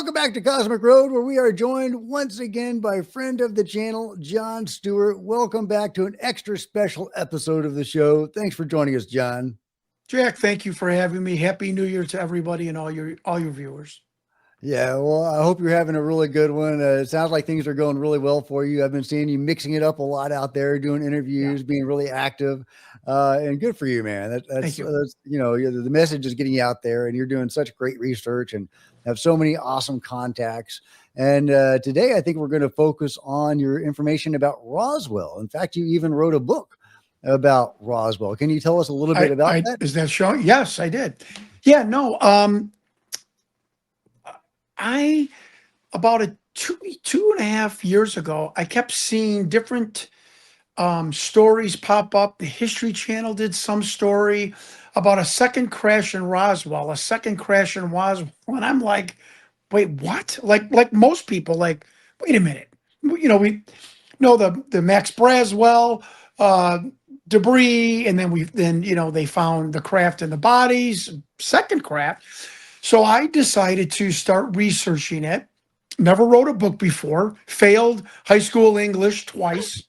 Welcome back to Cosmic Road, where we are joined once again by friend of the channel, John Stewart. Welcome back to an extra special episode of the show. Thanks for joining us, John. Jack, thank you for having me. Happy New Year to everybody and all your viewers. Yeah, well, I hope you're having a really good one. It sounds like things are going really well for you. I've been seeing you mixing it up a lot out there, doing Yeah, interviews, being really active, and good for you, man. thank you. The message is getting out there, and you're doing such great research and have so many awesome contacts. And today, I think we're going to focus on your information about Roswell. In fact, you even wrote a book about Roswell. Can you tell us a little bit about I that? is that showing? Yes, I did. Yeah, no. I about a two and a half years ago, I kept seeing different stories pop up. The History Channel did some story about a second crash in Roswell, and I'm like, wait, what? Like most people, like, wait a minute. We know the Max Braswell uh, debris, and then they found the craft and the bodies, second craft. So I decided to start researching it. Never wrote a book before, failed high school English twice.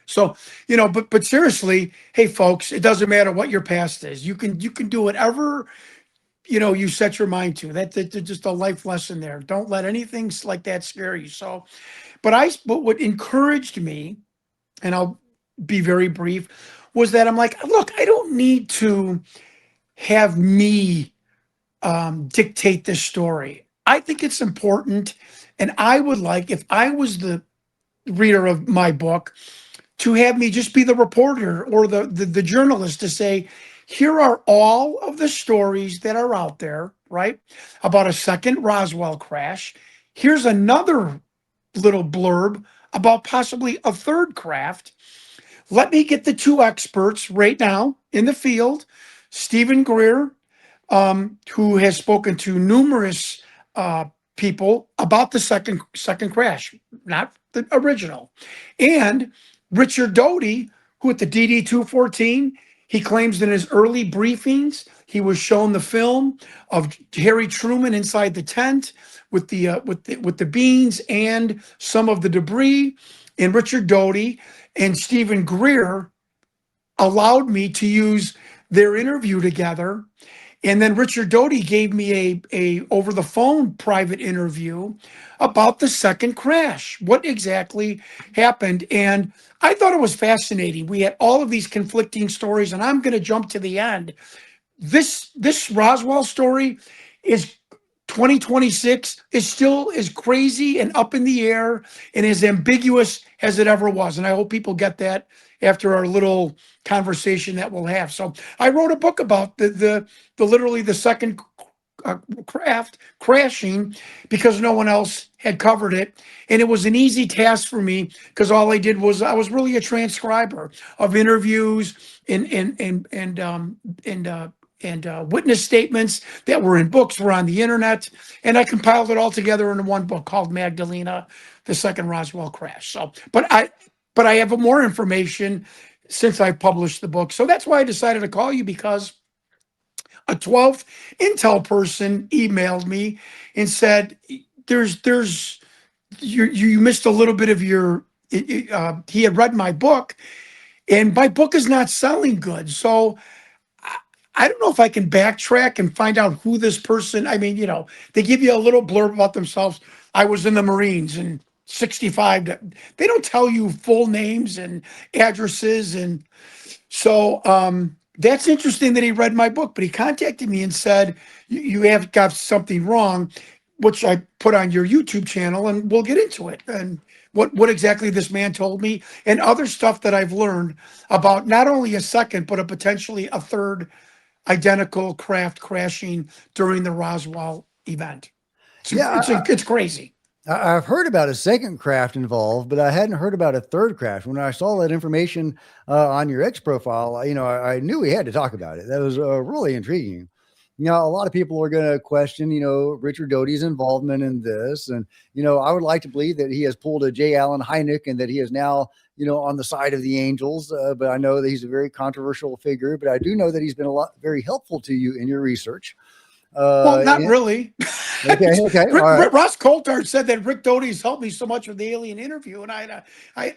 So, but seriously, hey folks, it doesn't matter what your past is. You can do whatever you set your mind to. That's just a life lesson there. Don't let anything like that scare you. So, but what encouraged me, and I'll be very brief, was that I'm like, look, I don't need to have me dictate this story. I think it's important, and I would like, if I was the reader of my book, to have me just be the reporter or the journalist to say, here are all of the stories that are out there, right? About a second Roswell crash. Here's another little blurb about possibly a third craft. Let me get the two experts right now in the field, Stephen Greer, who has spoken to numerous people about the second crash, not the original, and Richard Doty, who at the DD 214, he claims in his early briefings he was shown the film of Harry Truman inside the tent with the beans and some of the debris. And Richard Doty and Stephen Greer allowed me to use their interview together, and then Richard Doty gave me a over the phone private interview about the second crash, what exactly happened. And I thought it was fascinating. We had all of these conflicting stories, and I'm going to jump to the end. This Roswell story is 2026 is still as crazy and up in the air and as ambiguous as it ever was. And I hope people get that after our little conversation that we'll have. So I wrote a book about the literally the second craft crashing because no one else had covered it, and it was an easy task for me because all I did was I was really a transcriber of interviews and witness statements that were in books, were on the internet, and I compiled it all together into one book called Magdalena, the Second Roswell Crash. So, but I have more information since I published the book. So that's why I decided to call you, because a 12th Intel person emailed me and said, "There's you missed a little bit of your." He had read my book, and my book is not selling good. So I don't know if I can backtrack and find out who this person. I mean, they give you a little blurb about themselves. I was in the Marines and 65. They don't tell you full names and addresses, and so that's interesting that he read my book. But he contacted me and said, "You have got something wrong," which I put on your YouTube channel, and we'll get into it. And what exactly this man told me, and other stuff that I've learned about not only a second, but a potentially a third identical craft crashing during the Roswell event. Yeah, It's crazy. I've heard about a second craft involved, but I hadn't heard about a third craft. When I saw that information on your X profile, I knew we had to talk about it. That was really intriguing. A lot of people are going to question, Richard Doty's involvement in this. And, I would like to believe that he has pulled a J. Allen Hynek and that he is now, on the side of the angels. But I know that he's a very controversial figure, but I do know that he's been very helpful to you in your research. Well, not And, really. okay, okay, all right. Ross Coulthard said that Rick Doty's helped me so much with the alien interview, and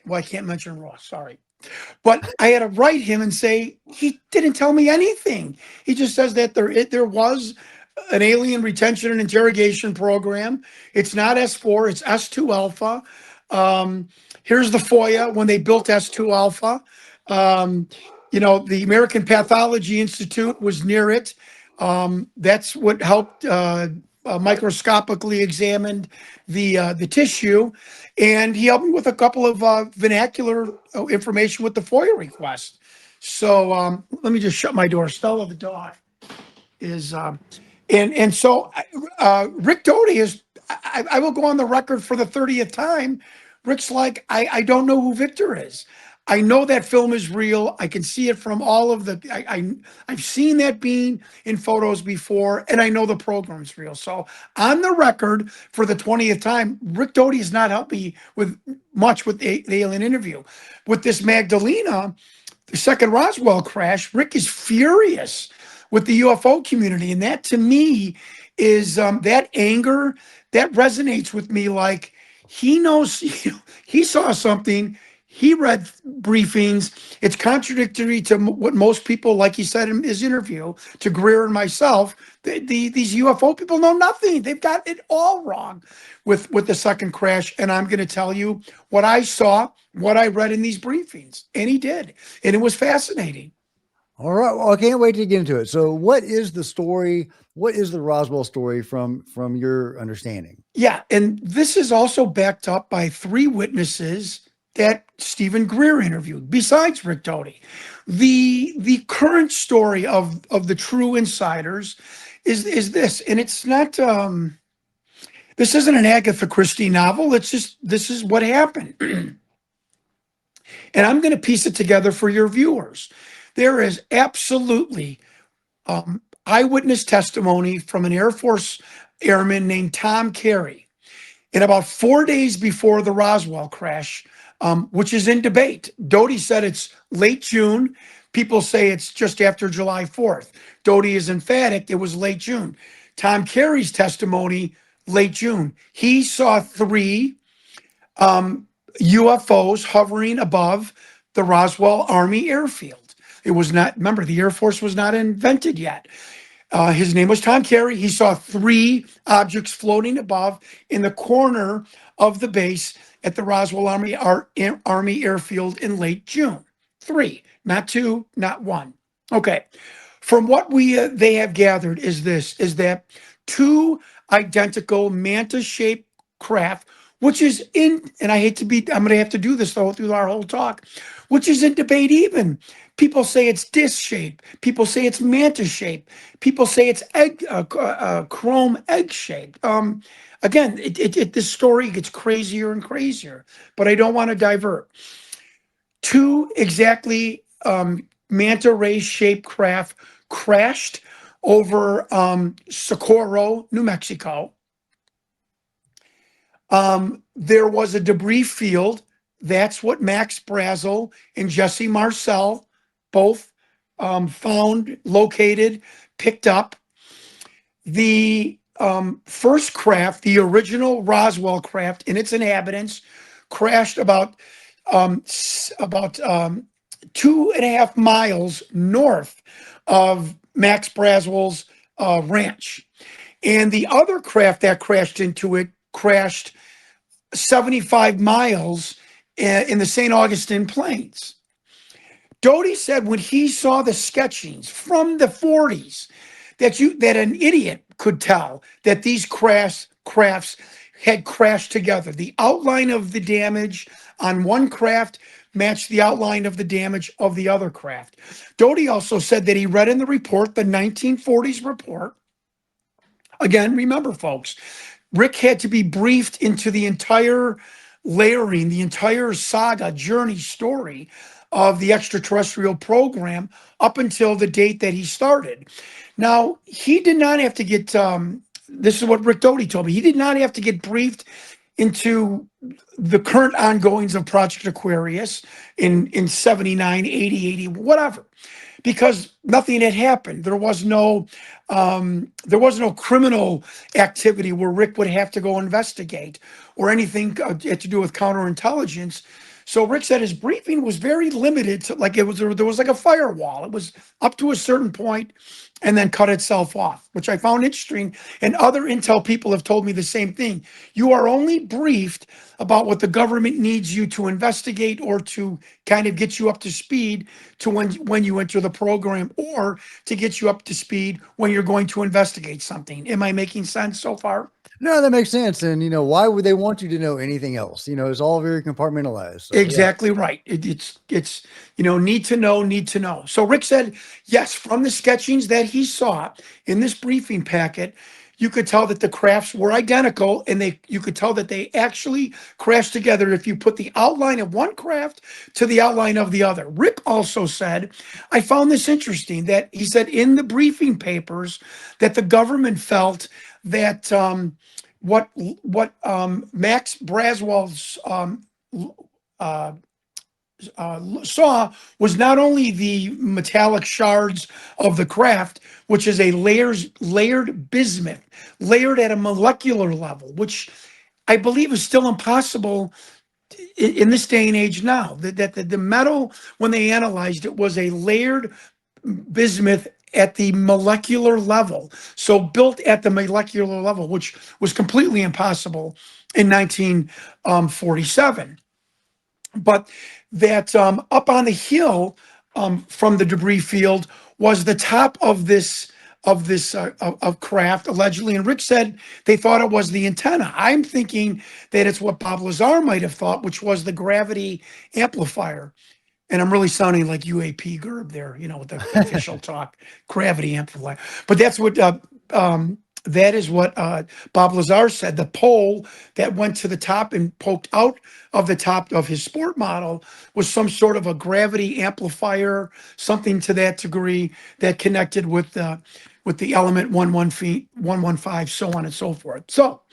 well, I can't mention Ross. Sorry. But I had to write him and say he didn't tell me anything. He just says that there was an alien retention and interrogation program. It's not S4, it's S2 Alpha. Um, Here's the FOIA when they built S2 Alpha. Um, the American Pathology Institute was near it. That's what helped microscopically examined the tissue, and he helped me with a couple of vernacular information with the FOIA request. So let me just shut my door. Stella, the dog, is and so Rick Doty is. I will go on the record for the 30th time. Rick's like, I don't know who Victor is. I know that film is real. I can see it from all of the. I've seen that being in photos before, and I know the program's real. So on the record for the 20th time, Rick Doty has not helped me with much with the alien interview. With this Magdalena, the second Roswell crash, Rick is furious with the UFO community. And that to me is that anger that resonates with me. Like he knows, he saw something, he read briefings. It's contradictory to what most people, like he said in his interview to Greer and myself, these UFO people know nothing. They've got it all wrong with the second crash. And I'm going to tell you what I saw, what I read in these briefings. And he did. And it was fascinating. All right. Well, I can't wait to get into it. So, what is the story? What is the Roswell story from your understanding? Yeah, and this is also backed up by three witnesses that Stephen Greer interviewed, besides Rick Doty. The current story of the true insiders is this, and it's not this isn't an Agatha Christie novel. It's just this is what happened. And I'm going to piece it together for your viewers. There is absolutely eyewitness testimony from an Air Force airman named Tom Carey. And about 4 days before the Roswell crash, which is in debate, Doty said it's late June. People say it's just after July 4th. Doty is emphatic, it was late June. Tom Carey's testimony, late June. He saw three UFOs hovering above the Roswell Army airfield. It was not, remember, the Air Force was not invented yet. His name was Tom Carey. He saw three objects floating above in the corner of the base at the Roswell Army Airfield in late June. Three, not two, not one. Okay. From what they have gathered is that two identical manta-shaped craft, which is in, and I hate to be, I'm going to have to do this though through our whole talk, which is in debate even. People say it's disc shape. People say it's manta shape. People say it's chrome egg shape. Again, this story gets crazier and crazier, but I don't want to divert. Two exactly manta ray shaped craft crashed over Socorro, New Mexico. There was a debris field. That's what Max Brazel and Jesse Marcel both found, located, picked up. The first craft, the original Roswell craft and its inhabitants, crashed about 2.5 miles north of Max Brazel's ranch. And the other craft that crashed into it crashed 75 miles in the St. Augustine Plains. Doty said when he saw the sketchings from the 40s that an idiot could tell that these crafts had crashed together. The outline of the damage on one craft matched the outline of the damage of the other craft. Doty also said that he read in the report, the 1940s report. Again, remember, folks, Rick had to be briefed into the entire layering, the entire saga, journey, story of the extraterrestrial program up until the date that he started. Now, he did not have to get, this is what Rick Doty told me, he did not have to get briefed into the current ongoings of Project Aquarius in 79, 80, 80, whatever, because nothing had happened. There was no criminal activity where Rick would have to go investigate or anything had to do with counterintelligence. So Rick said his briefing was very limited to, like, it was, there was like a firewall. It was up to a certain point and then cut itself off, which I found interesting. And other intel people have told me the same thing. You are only briefed about what the government needs you to investigate or to kind of get you up to speed to when you enter the program, or to get you up to speed when you're going to investigate something. Am I making sense so far? No, that makes sense. And why would they want you to know anything else? It's all very compartmentalized. So yeah. Exactly right. It's need to know, need to know. So Rick said yes, from the sketchings that he saw in this briefing packet, you could tell that the crafts were identical, and you could tell that they actually crashed together if you put the outline of one craft to the outline of the other. Rick also said, I found this interesting, that he said in the briefing papers that the government felt that what Max Braswell's uh, saw was not only the metallic shards of the craft, which is a layered bismuth, layered at a molecular level, which I believe is still impossible in this day and age now. That the metal, when they analyzed it, was a layered bismuth at the molecular level. So built at the molecular level, which was completely impossible in 1947. But that up on the hill from the debris field was the top of this of craft, allegedly. And Rick said they thought it was the antenna. I'm thinking that it's what Bob Lazar might have thought, which was the gravity amplifier. And I'm really sounding like UAP Gerb there, with the official talk, gravity amplifier. But that is what Bob Lazar said. The pole that went to the top and poked out of the top of his sport model was some sort of a gravity amplifier, something to that degree, that connected with the element 115, so on and so forth. So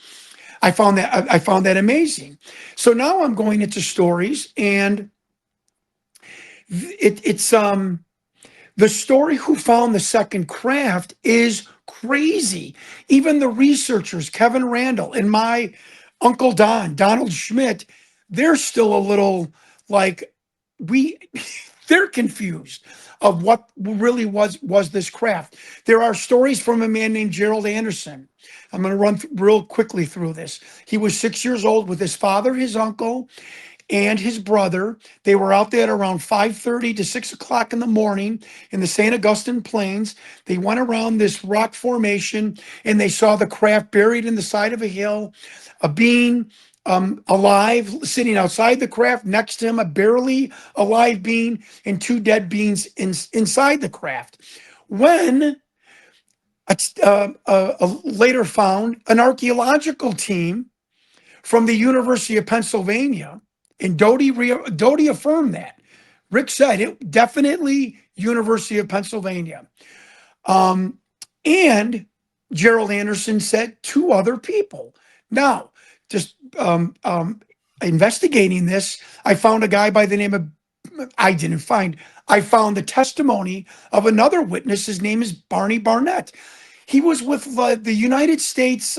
I found that amazing. So now I'm going into stories, and it's the story who found the second craft is crazy. Even the researchers, Kevin Randall and my Uncle Donald Schmidt, they're still a little like, we they're confused of what really was this craft. There are stories from a man named Gerald Anderson. I'm going to run real quickly through this. He was 6 years old with his father, his uncle, and his brother. They were out there at around 5:30 to 6 o'clock in the morning in the St. Augustine Plains. They went around this rock formation, and they saw the craft buried in the side of a hill, a being alive sitting outside the craft. Next to him, a barely alive being, and two dead beings inside the craft. When later found, an archaeological team from the University of Pennsylvania, and Doty affirmed that. Rick said it definitely University of Pennsylvania. Um, and Gerald Anderson said two other people. Now, just investigating this, I found a guy by the name of, I found the testimony of another witness. His name is Barney Barnett. He was with the United States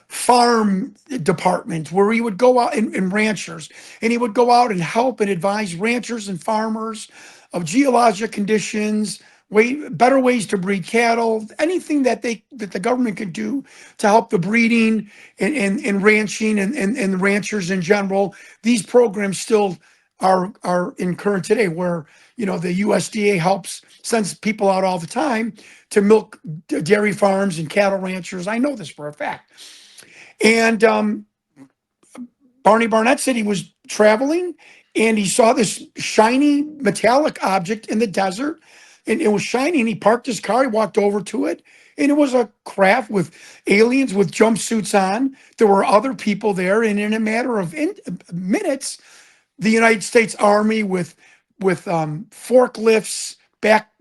farm department, where he would go out, and ranchers, and he would go out and help and advise ranchers and farmers of geologic conditions, better ways to breed cattle, anything that the government could do to help the breeding and ranching and the ranchers in general. These programs still are in current today, where the USDA sends people out all the time to milk dairy farms and cattle ranchers. I know this for a fact. And Barney Barnett said he was traveling, and he saw this shiny metallic object in the desert, and it was shiny, and he parked his car, he walked over to it, and it was a craft with aliens with jumpsuits on. There were other people there, and in a matter of minutes, the United States Army with forklifts,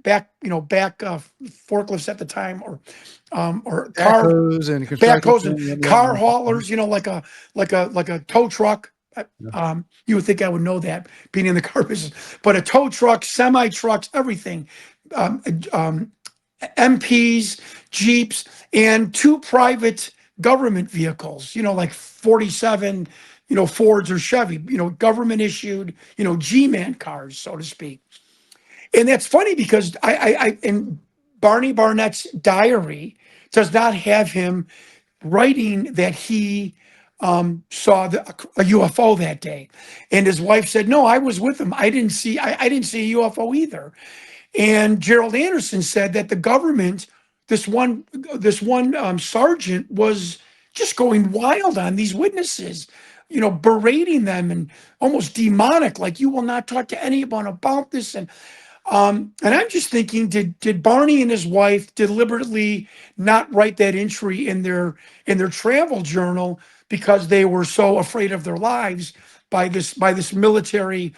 back forklifts at the time, or car Backhoes and construction backhoes and equipment. Yep, car yep, haulers, like a tow truck. You would think I would know that being in the car business, but a tow truck, semi trucks, everything, um, um, MPs, Jeeps, and two private government vehicles, like 47, Fords or Chevy, government issued, G-Man cars, so to speak. And that's funny because in Barney Barnett's diary does not have him writing that he saw a UFO that day. And his wife said, "No, I was with him. I didn't see a UFO either." And Gerald Anderson said that the government, this one, sergeant, was just going wild on these witnesses, berating them and almost demonic, like, "You will not talk to anyone about this." And I'm just thinking, did Barney and his wife deliberately not write that entry in their travel journal because they were so afraid of their lives by this military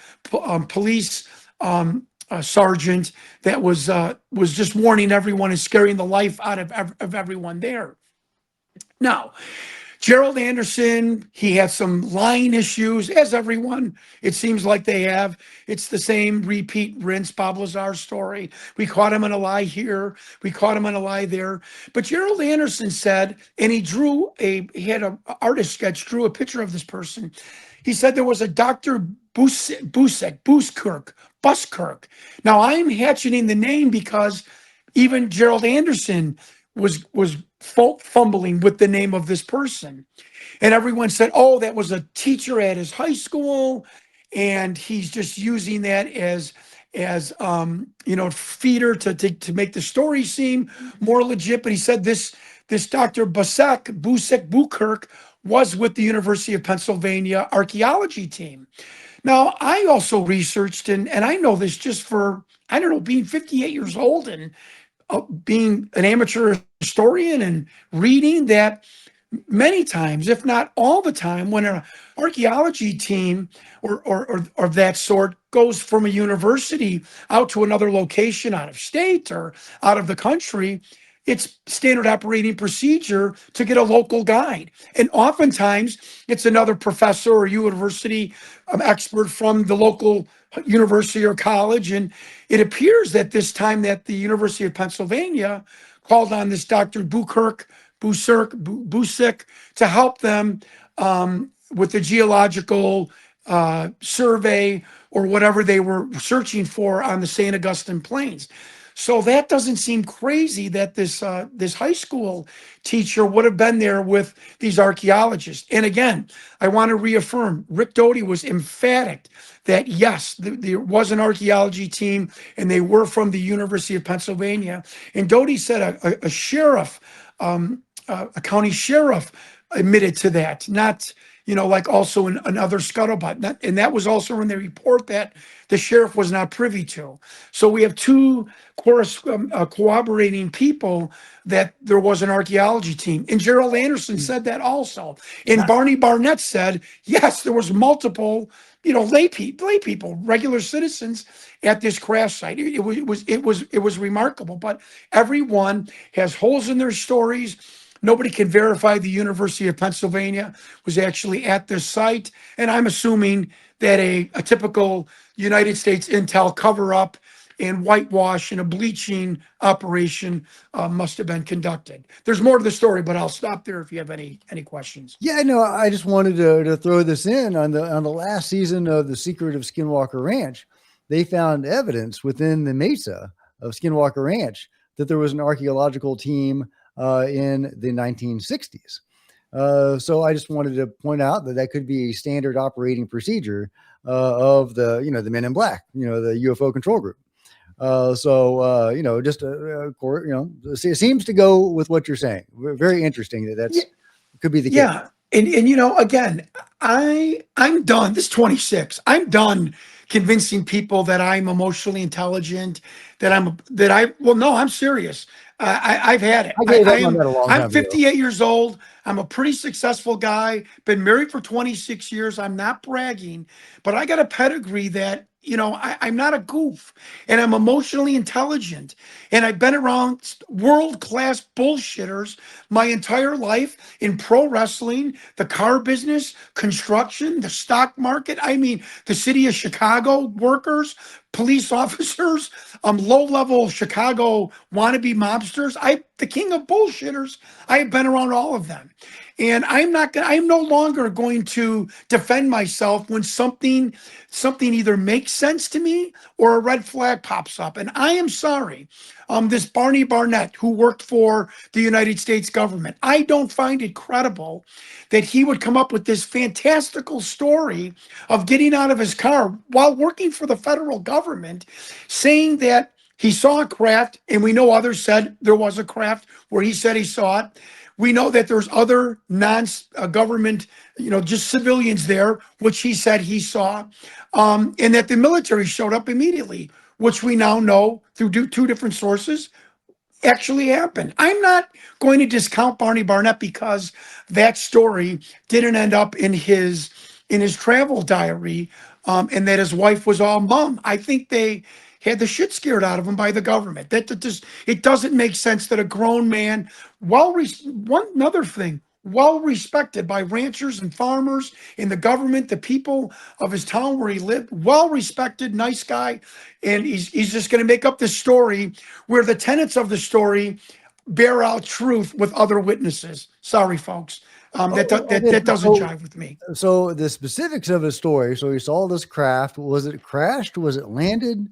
police sergeant that was just warning everyone and scaring the life out of everyone there? Now, Gerald Anderson, he had some lying issues, as everyone, it seems like they have. It's the same repeat rinse Bob Lazar story. We caught him in a lie here. We caught him in a lie there. But Gerald Anderson said, and he had an artist sketch, drew a picture of this person. He said there was a Dr. Buskirk. Now I'm hatcheting the name because even Gerald Anderson was fumbling with the name of this person. And everyone said, "Oh, that was a teacher at his high school, and he's just using that as feeder to make the story seem more legit." But he said this Dr. Bukirk was with the University of Pennsylvania archaeology team. Now, I also researched, and I know this just for, I don't know, being 58 years old and being an amateur historian and reading that many times, if not all the time, when an archaeology team or of that sort goes from a university out to another location out of state or out of the country, it's standard operating procedure to get a local guide. And oftentimes it's another professor or university expert from the local university or college. And it appears that this time that the University of Pennsylvania called on this Dr. Busick to help them with the geological survey or whatever they were searching for on the St. Augustine Plains. So that doesn't seem crazy that this high school teacher would have been there with these archaeologists. And again, I want to reaffirm, Rick Doty was emphatic that yes, there was an archaeology team and they were from the University of Pennsylvania. And Doty said a sheriff, a county sheriff admitted to that, not, like also in another scuttlebutt. And that was also in the report that the sheriff was not privy to. So we have two corroborating people that there was an archaeology team. And Gerald Anderson said that also. And Barney Barnett said, yes, there was multiple, lay people, regular citizens at this crash site. It was remarkable. But everyone has holes in their stories. Nobody can verify the University of Pennsylvania was actually at this site. And I'm assuming that a typical United States intel cover-up and whitewash and a bleaching operation must have been conducted. There's more to the story, but I'll stop there if you have any questions. Yeah, no, I just wanted to throw this in on the last season of The Secret of Skinwalker Ranch. They found evidence within the mesa of Skinwalker Ranch that there was an archaeological team in the 1960s. So I just wanted to point out that could be a standard operating procedure of the Men in Black, the UFO control group. Just it seems to go with what you're saying. Very interesting that's could be the case. Yeah. And again, I'm done. This 26. I'm done convincing people that I'm emotionally intelligent, I'm serious. I've had it. I gave up on that a long time I'm 58 years old. I'm a pretty successful guy. Been married for 26 years. I'm not bragging, but I got a pedigree that I'm not a goof, and I'm emotionally intelligent, and I've been around world-class bullshitters my entire life in pro wrestling, the car business, construction, the stock market. I mean, the city of Chicago workers, police officers, low-level Chicago wannabe mobsters. The king of bullshitters. I have been around all of them. And I'm no longer going to defend myself when something either makes sense to me or a red flag pops up. And I am sorry. This Barney Barnett, who worked for the United States government, I don't find it credible that he would come up with this fantastical story of getting out of his car while working for the federal government, saying that he saw a craft, and we know others said there was a craft where he said he saw it. We know that there's other non-government, just civilians there, which he said he saw, and that the military showed up immediately, which we now know through two different sources actually happened. I'm not going to discount Barney Barnett because that story didn't end up in his travel diary, and that his wife was all mum. I think they had the shit scared out of him by the government. That just it doesn't make sense that a grown man, one another thing, well respected by ranchers and farmers in the government, the people of his town where he lived, well respected, nice guy, and he's just going to make up this story where the tenets of the story bear out truth with other witnesses. Sorry, folks. Okay, That doesn't jive with me. so the specifics of his story. So he saw this craft. Was it crashed? Was it landed?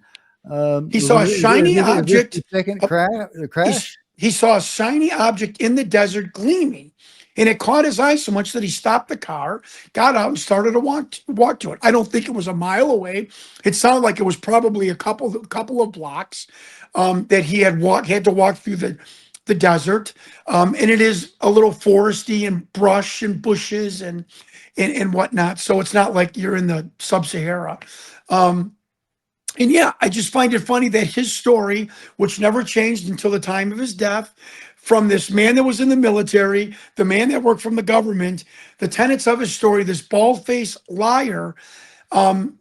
He saw a shiny Is this object. the second uh, he, crash? he saw a shiny object in the desert gleaming, and it caught his eye so much that he stopped the car, got out, and started to walk to it. I don't think it was a mile away. It sounded like it was probably a couple of blocks, that he had to walk through the desert, and it is a little foresty and brush and bushes and whatnot. So it's not like you're in the sub-Sahara. Um, and yeah, I just find it funny that his story, which never changed until the time of his death, from this man that was in the military, the man that worked from the government, the tenets of his story, this bald-faced liar, um,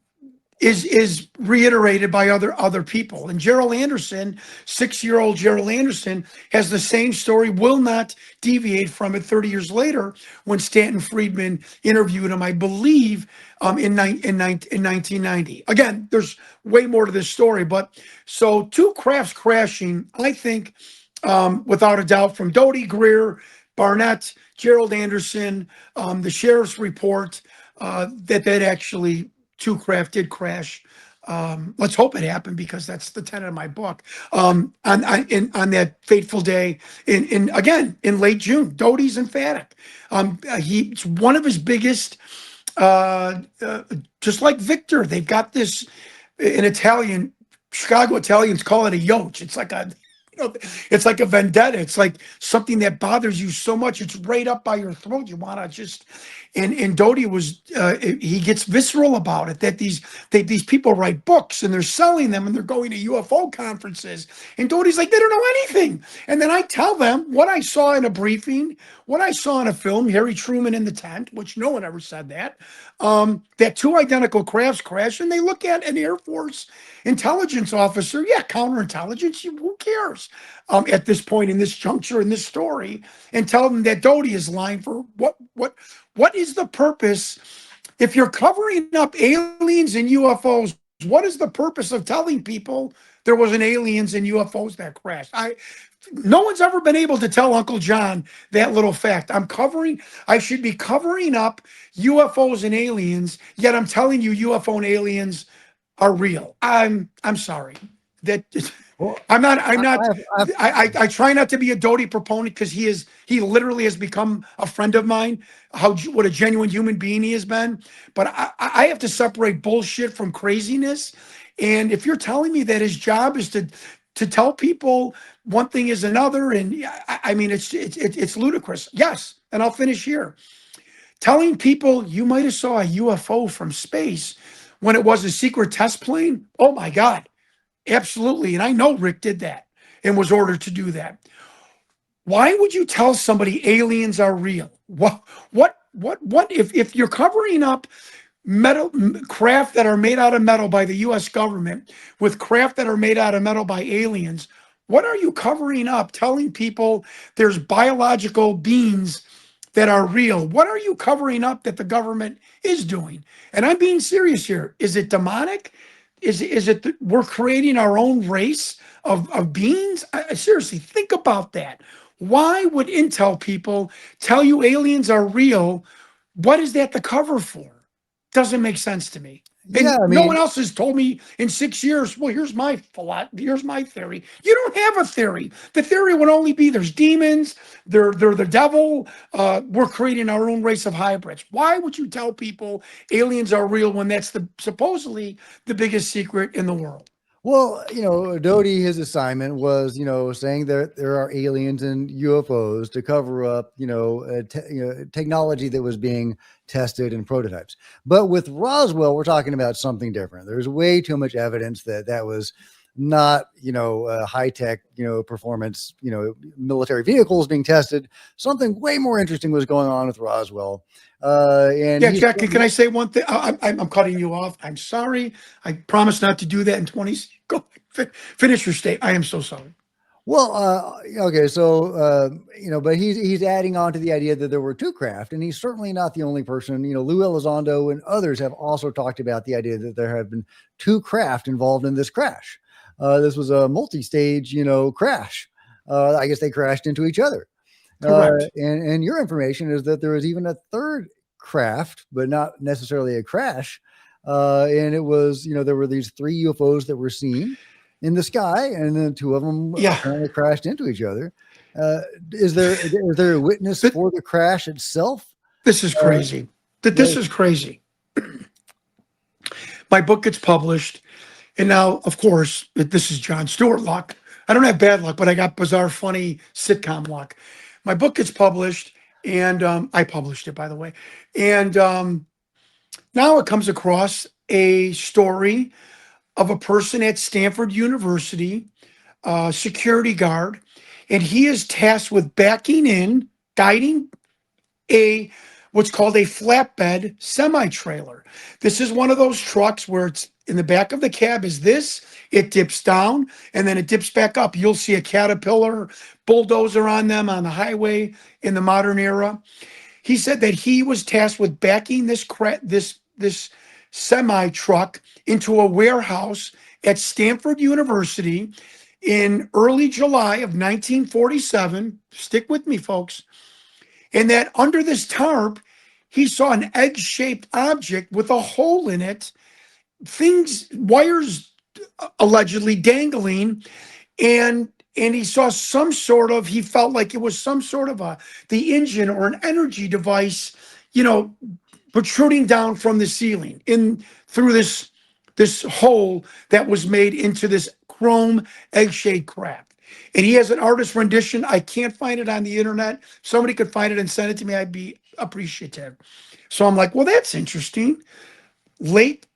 is reiterated by other people. And Gerald Anderson, 6-year-old Gerald Anderson, has the same story, will not deviate from it 30 years later when Stanton Friedman interviewed him, I believe, in 1990. Again, there's way more to this story, but so two crafts crashing, I think, without a doubt, from Doty, Greer, Barnett, Gerald Anderson, the sheriff's report, that actually two craft did crash. Let's hope it happened because that's the tenet of my book. On that fateful day in again in late June, Doty's emphatic. He's one of his biggest. Just like Victor, they've got this in Italian. Chicago Italians call it a yoch. It's like it's like a vendetta. It's like something that bothers you so much. It's right up by your throat. You want to just, and Doty he gets visceral about it, that these people write books and they're selling them and they're going to UFO conferences. And Doty's like, they don't know anything. And then I tell them what I saw in a briefing, what I saw in a film, Harry Truman in the tent, which no one ever said that two identical crafts crash, and they look at an Air Force intelligence officer, yeah, counterintelligence, who cares, at this point in this juncture in this story, and tell them that Doty is lying for what is the purpose? If you're covering up aliens and UFOs, what is the purpose of telling people there was an aliens and UFOs that crashed? No one's ever been able to tell Uncle John that little fact. I should be covering up UFOs and aliens, yet I'm telling you UFO and aliens are real. I'm sorry. That Well, I'm I, not I've I try not to be a Doty proponent because he literally has become a friend of mine, what a genuine human being he has been. But I have to separate bullshit from craziness. And if you're telling me that his job is to tell people one thing is another, and yeah, I mean it's ludicrous. Yes, and I'll finish here. Telling people you might have saw a UFO from space when it was a secret test plane. Oh my God, absolutely. And I know Rick did that and was ordered to do that. Why would you tell somebody aliens are real? What if you're covering up craft that are made out of metal by the US government with craft that are made out of metal by aliens. What are you covering up telling people there's biological beings that are real? What are you covering up that the government is doing? And I'm being serious here. Is it demonic? Is it that we're creating our own race of beings? Seriously, think about that. Why would Intel people tell you aliens are real? What is that the cover for? Doesn't make sense to me. Yeah, And I no one mean, else has told me in 6 years, well, here's my theory. You don't have a theory. The theory would only be there's demons, they're the devil, we're creating our own race of hybrids. Why would you tell people aliens are real when that's the supposedly the biggest secret in the world? well, Doty, his assignment was, saying that there are aliens and UFOs to cover up, technology that was being tested in prototypes. But with Roswell, we're talking about something different. There's way too much evidence that that was not, high tech, performance, military vehicles being tested. Something way more interesting was going on with Roswell. And Yeah, he's Jack, can I say one thing? I'm cutting you off. I'm sorry. I promise not to do that in 20. Go finish your state. I am so sorry. Well, okay, so but he's adding on to the idea that there were two craft, and he's certainly not the only person. Lou Elizondo and others have also talked about the idea that there have been two craft involved in this crash. This was a multi-stage, crash. I guess they crashed into each other. Correct. And your information is that there was even a third craft, but not necessarily a crash. And it was, there were these three UFOs that were seen in the sky, and then two of them Yeah. apparently crashed into each other. Uh, is there a witness Th- for the crash itself? This is Uh, crazy. That yeah, this is crazy. My book gets published, and now, of course, this is John Stewart luck. I don't have bad luck, but I got bizarre, funny sitcom luck. My book gets published, and I published it, by the way. And now it comes across a story of a person at Stanford University, security guard, and he is tasked with backing in, guiding a what's called a flatbed semi trailer. This is one of those trucks where it's in the back of the cab is this, it dips down and then it dips back up. You'll see a Caterpillar bulldozer on them on the highway in the modern era. He said that he was tasked with backing this semi truck into a warehouse at Stanford University in early July of 1947. Stick with me, folks. And that under this tarp, he saw an egg shaped object with a hole in it, things, wires allegedly dangling. And he saw some sort of, he felt like it was some sort of the engine or an energy device, you know, protruding down from the ceiling in through this hole that was made into this chrome egg-shaped craft. And he has an artist rendition. I can't find it on the internet. If somebody could find it and send it to me, I'd be appreciative. So I'm like, well, that's interesting. Late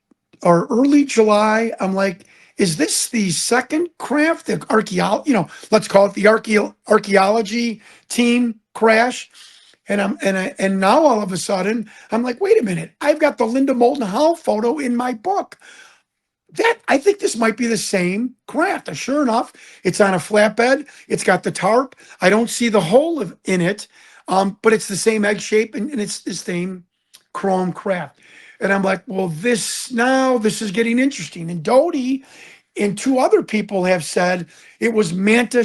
or early July, I'm like, is this the second craft, the archaeology, let's call it the archaeology team crash? And now all of a sudden, I'm like, wait a minute, I've got the Linda Moulton Howe photo in my book. That I think this might be the same craft. And sure enough, it's on a flatbed. It's got the tarp. I don't see the hole in it, but it's the same egg shape and it's the same chrome craft. And I'm like, well, this is getting interesting. And Doty and two other people have said it was manta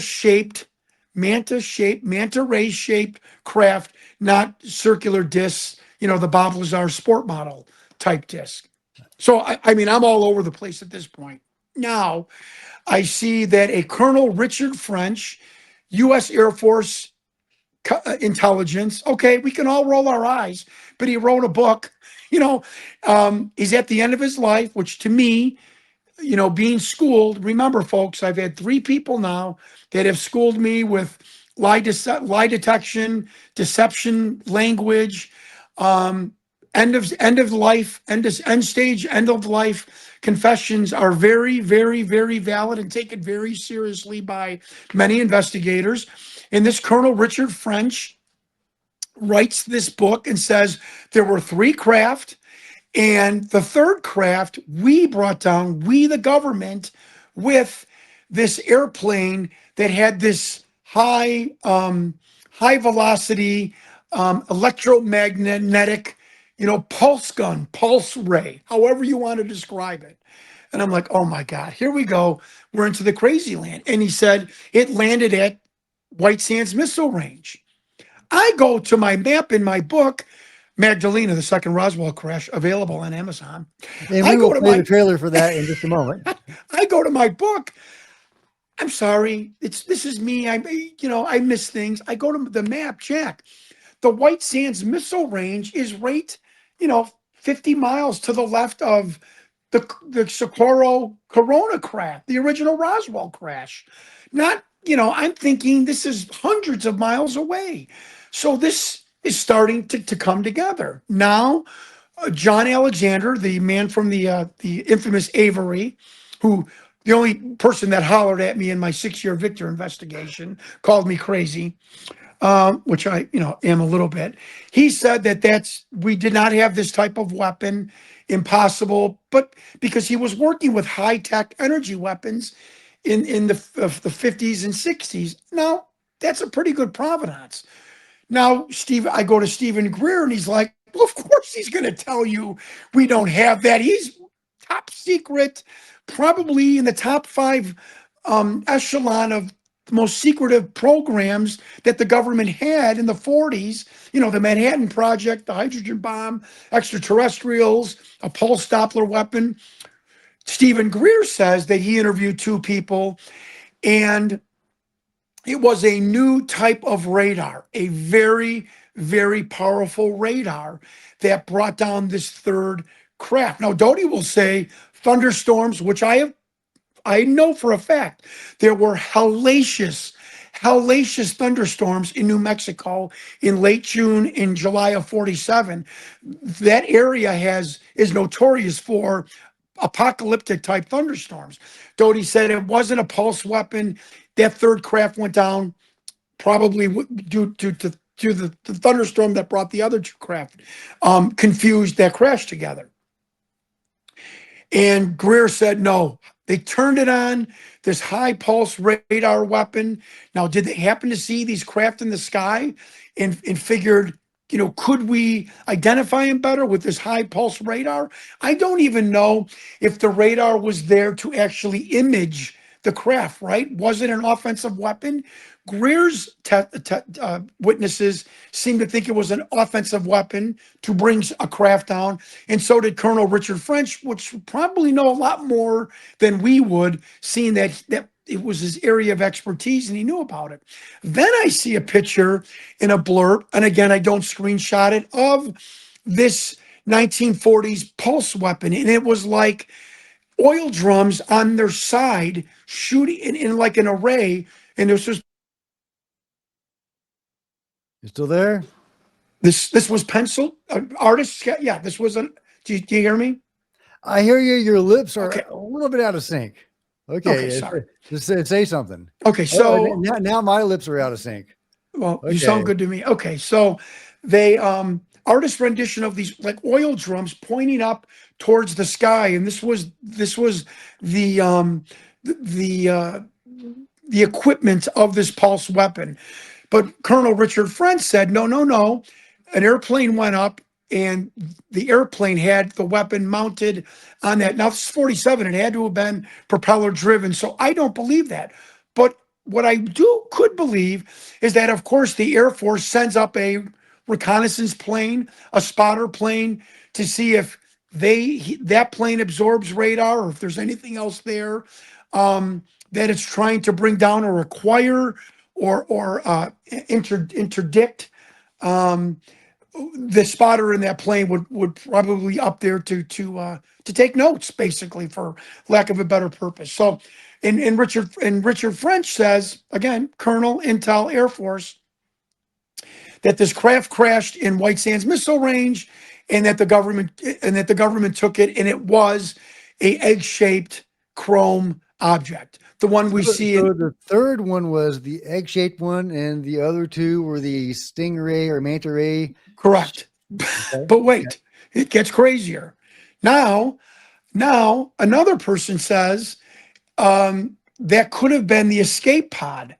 ray shaped craft, not circular discs, the Bob Lazar sport model type disc. So, I mean, I'm all over the place at this point. Now, I see that a Colonel Richard French, U.S. Air Force intelligence, okay, we can all roll our eyes, but he wrote a book. He's at the end of his life, which to me, being schooled, remember, folks, I've had three people now that have schooled me with lie detection, deception language, um, end of life, end stage, end of life confessions are very, very, very valid and taken very seriously by many investigators. And this Colonel Richard French writes this book and says there were three craft And the third craft we brought down, we the government, with this airplane that had this high velocity electromagnetic, pulse gun, pulse ray, however you want to describe it. And I'm like, oh my God, here we go. We're into the crazy land. And he said it landed at White Sands Missile Range. I go to my map in my book, Magdalena, the second Roswell crash, available on Amazon. And I we will go to play the my trailer for that in just a moment. I go to my book. I'm sorry. This is me. I miss things. I go to the map, Jack. The White Sands Missile Range is right, 50 miles to the left of the Socorro Corona crash, the original Roswell crash. Not, I'm thinking this is hundreds of miles away. So this is starting to come together. Now, John Alexander, the man from the infamous Avery, who the only person that hollered at me in my 6-year Victor investigation, called me crazy, which I, am a little bit. He said that we did not have this type of weapon, impossible, but because he was working with high tech energy weapons in the 50s and 60s. Now, that's a pretty good provenance. Now, Steve, I go to Stephen Greer and he's like, well, of course he's going to tell you we don't have that. He's top secret, probably in the top five echelon of the most secretive programs that the government had in the 40s. The Manhattan Project, the hydrogen bomb, extraterrestrials, a pulse Doppler weapon. Stephen Greer says that he interviewed two people and it was a new type of radar, a very, very powerful radar that brought down this third craft. Now, Doty will say thunderstorms, which I know for a fact there were hellacious thunderstorms in New Mexico in late June and July of 47. That area is notorious for apocalyptic type thunderstorms. Doty said it wasn't a pulse weapon. That third craft went down probably due to the thunderstorm that brought the other two craft, confused that crashed together. And Greer said, no, they turned it on, this high pulse radar weapon. Now, did they happen to see these craft in the sky and figured, could we identify them better with this high pulse radar? I don't even know if the radar was there to actually image the craft, right? Was it an offensive weapon? Greer's witnesses seem to think it was an offensive weapon to bring a craft down. And so did Colonel Richard French, which probably know a lot more than we would, seeing that it was his area of expertise and he knew about it. Then I see a picture in a blurb, and again, I don't screenshot it, of this 1940s pulse weapon. And it was like oil drums on their side shooting in like an array. And this was You still there? this was pencil artist. Yeah, this was an. Do you hear me? I hear you. Your lips are Okay. a little bit out of sync. Okay, Okay, sorry. just say something. Okay, Oh, so now my lips are out of sync. well, you Okay. sound good to me. Okay, so they artist rendition of these like oil drums pointing up towards the sky, and this was the the equipment of this pulse weapon. But Colonel Richard French said, no, no, no. An airplane went up and the airplane had the weapon mounted on that. Now, this is 47. It had to have been propeller driven. So I don't believe that. But what I could believe is that, of course, the Air Force sends up a reconnaissance plane, a spotter plane, to see if that plane absorbs radar or if there's anything else there that it's trying to bring down or acquire or interdict. Um, the spotter in that plane would probably up there to take notes, basically, for lack of a better purpose. So, and Richard French says, again, Colonel Intel Air Force, that this craft crashed in White Sands Missile Range, and that the government took it, and it was a egg-shaped chrome object, the one we see So in. the third one was the egg-shaped one, and the other two were the stingray or manta ray. Correct. Okay. But wait, it gets crazier. Now, now another person says that could have been the escape pod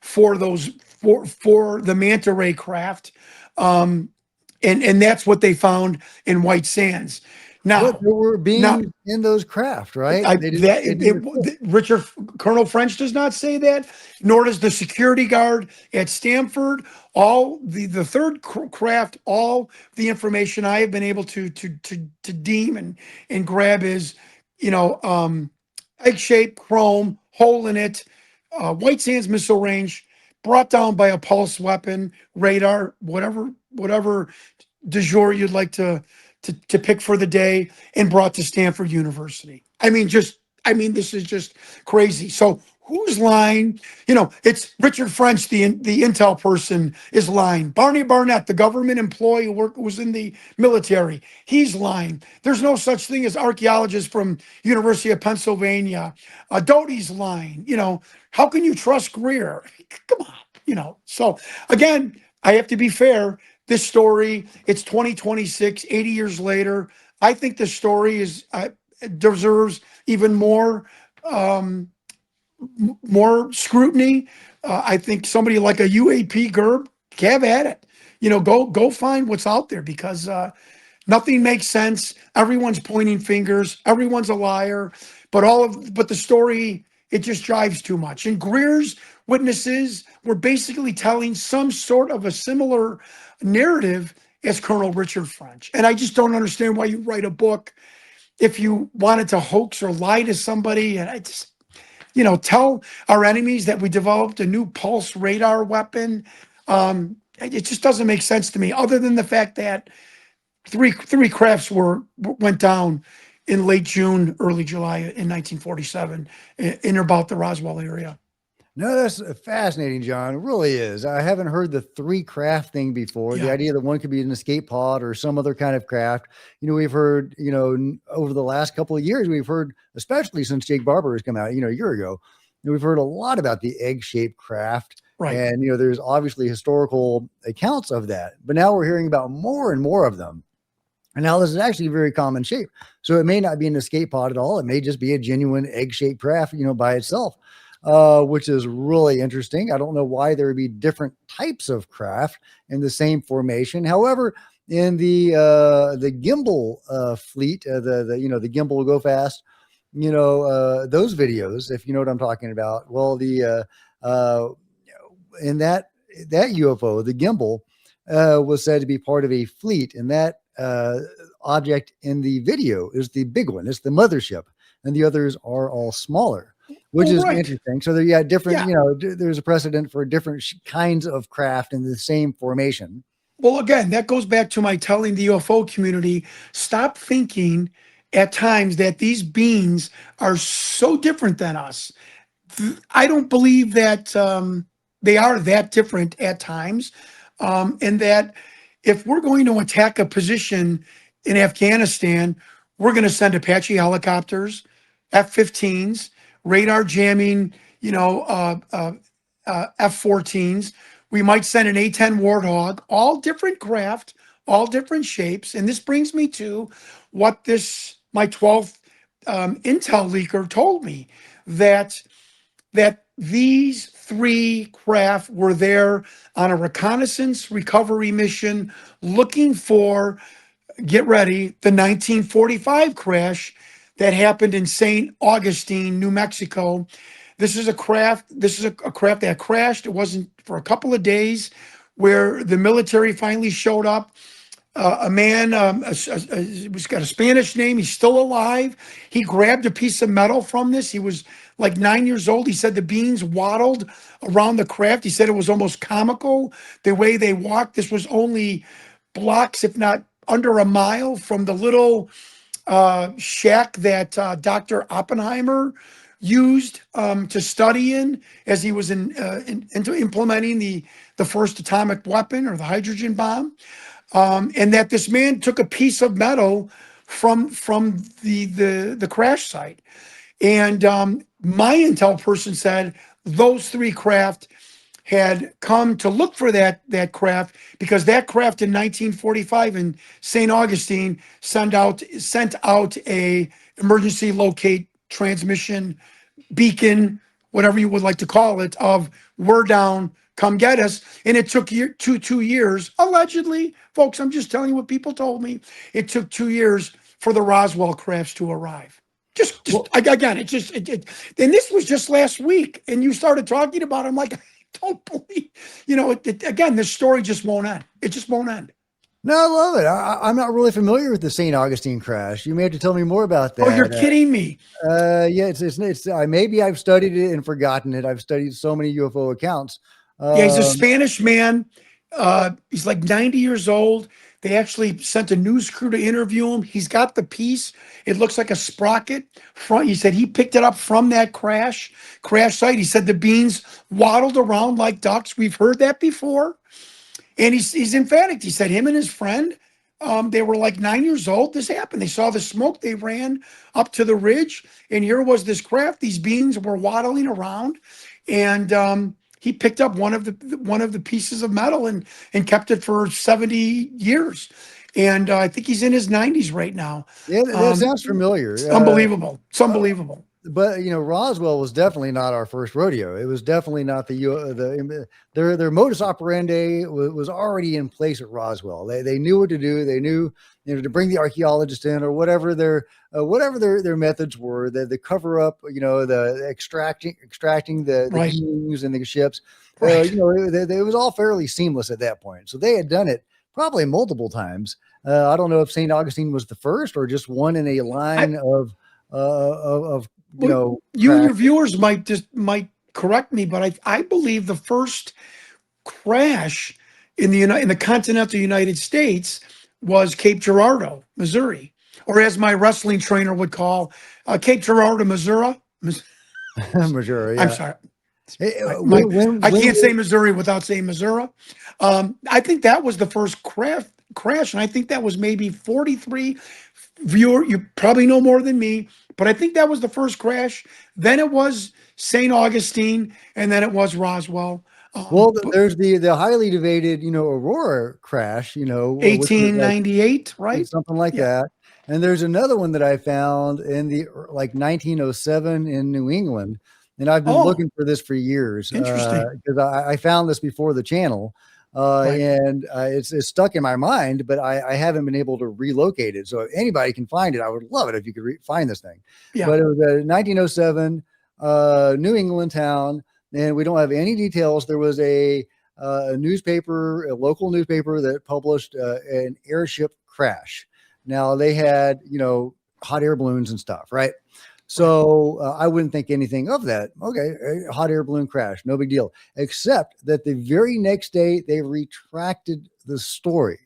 for those for the manta ray craft, um, and that's what they found in White Sands. But Now, there were now beings in those craft, right? I, They didn't. that They didn't report. Richard Colonel French does not say that, nor does the security guard at Stanford. All the third craft, all the information I have been able to deem and grab is, egg shaped chrome, hole in it, White Sands missile range, brought down by a pulse weapon, radar, whatever du jour you'd like to pick for the day, and brought to Stanford University. This is just crazy. So who's lying? It's Richard French, the intel person, is lying. Barney Barnett, the government employee who was in the military, he's lying. There's no such thing as archaeologists from University of Pennsylvania. Doty's lying. How can you trust Greer? Come on. So again, I have to be fair. This story, it's 2026, 80 years later. I think the story deserves even more scrutiny. I think somebody like a UAP GERB, have at it. Go find what's out there, because nothing makes sense. Everyone's pointing fingers. Everyone's a liar. But the story, it just drives too much. And Greer's witnesses were basically telling some sort of a similar narrative as Colonel Richard French. And I just don't understand why you write a book if you wanted to hoax or lie to somebody. And I just, tell our enemies that we developed a new pulse radar weapon. It just doesn't make sense to me, other than the fact that three crafts went down in late June, early July in 1947 in about the Roswell area. No, that's fascinating, John. It really is. I haven't heard the three craft thing before. The Yeah, idea that one could be an escape pod or some other kind of craft. We've heard, over the last couple of years, we've heard, especially since Jake Barber has come out, a year ago, we've heard a lot about the egg-shaped craft. right. And, there's obviously historical accounts of that. But now we're hearing about more and more of them. And now this is actually a very common shape. So it may not be an escape pod at all. It may just be a genuine egg-shaped craft, by itself. Which is really interesting. I don't know why there would be different types of craft in the same formation. However, in the gimbal fleet, the gimbal will go fast. Those videos, if you know what I'm talking about. Well, in that UFO, the gimbal was said to be part of a fleet, and that object in the video is the big one. It's the mothership, and the others are all smaller, which is Right. interesting. So there, different, Yeah. there's a precedent for different kinds of craft in the same formation. Well, again, that goes back to my telling the UFO community, stop thinking at times that these beings are so different than us. I don't believe that they are that different at times, and that if we're going to attack a position in Afghanistan, we're going to send Apache helicopters, F-15s, radar jamming, F-14s. We might send an A-10 Warthog, all different craft, all different shapes. And this brings me to what my 12th intel leaker told me, that these three craft were there on a reconnaissance recovery mission looking for, get ready, the 1945 crash that happened in St. Augustine, New Mexico. This is a craft that crashed. It wasn't for a couple of days, where the military finally showed up. A man, was got a Spanish name. He's still alive. He grabbed a piece of metal from this. He was like 9 years old. He said the beings waddled around the craft. He said it was almost comical the way they walked. This was only blocks, if not under a mile, from the little shack that Dr. Oppenheimer used to study in as he was into implementing the first atomic weapon, or the hydrogen bomb. And that this man took a piece of metal from the crash site. And my intel person said those three craft had come to look for that craft, because that craft in 1945 in St. Augustine sent out a emergency locate transmission beacon, whatever you would like to call it, of we're down, come get us. And it took 2 years, allegedly, folks. I'm just telling you what people told me. It took 2 years for the Roswell crafts to arrive. Just Well, again, and this was just last week, and you started talking about it. I'm like, I don't believe, again, this story just won't end. It just won't end. no, I love it. I'm not really familiar with the St. Augustine crash. You may have to tell me more about Oh, you're that. kidding me. Yeah, it's maybe I've studied it and forgotten it. I've studied so many UFO accounts. Yeah, he's a Um, Spanish man. He's like 90 years old. They actually sent a news crew to interview him. He's got the piece. It looks like a sprocket. Front. He said he picked it up from that crash site. He said the beans waddled around like ducks. We've heard that before. And he's emphatic. He said him and his friend, they were like 9 years old. This happened. They saw the smoke. They ran up to the ridge, and here was this craft. These beings were waddling around, and he picked up one of the pieces of metal and kept it for 70 years. And I think he's in his 90s right now. yeah, that sounds It's familiar. unbelievable. It's Uh, unbelievable. but Roswell was definitely not our first rodeo. It was definitely not their modus operandi was already in place at Roswell. They knew what to do. They knew to bring the archaeologists in or whatever their methods were. The cover up, the extracting the Right. beings and the ships. Right. It was all fairly seamless at that point. So they had done it probably multiple times. I don't know if St. Augustine was the first or just one in a I, line of well, you and crash. your viewers might correct me, but I believe the first crash in the continental United States was Cape Girardeau, Missouri, or as my wrestling trainer would call Cape Girardeau, Missouri. Missouri, I'm yeah. sorry, Hey, I can't say Missouri without saying Missouri. I think that was the first crash, and I think that was maybe 43. Viewer, you probably know more than me, but I think that was the first crash. Then it was St. Augustine, and then it was Roswell. But there's the highly debated, Aurora crash, which was like 1898, right? something like Yeah. that. And there's another one that I found in the like 1907 in New England, and I've been Oh, looking for this for years interesting. because I found this before the channel, Right. and it's stuck in my mind, but I haven't been able to relocate it. So if anybody can find it, I would love it if you could find this thing. Yeah. But it was a 1907 New England town, and we don't have any details. There was a newspaper, a local newspaper that published an airship crash. Now they had, hot air balloons and stuff, right? Right. So I wouldn't think anything of that. Okay, a hot air balloon crash, no big deal. Except that the very next day they retracted the story,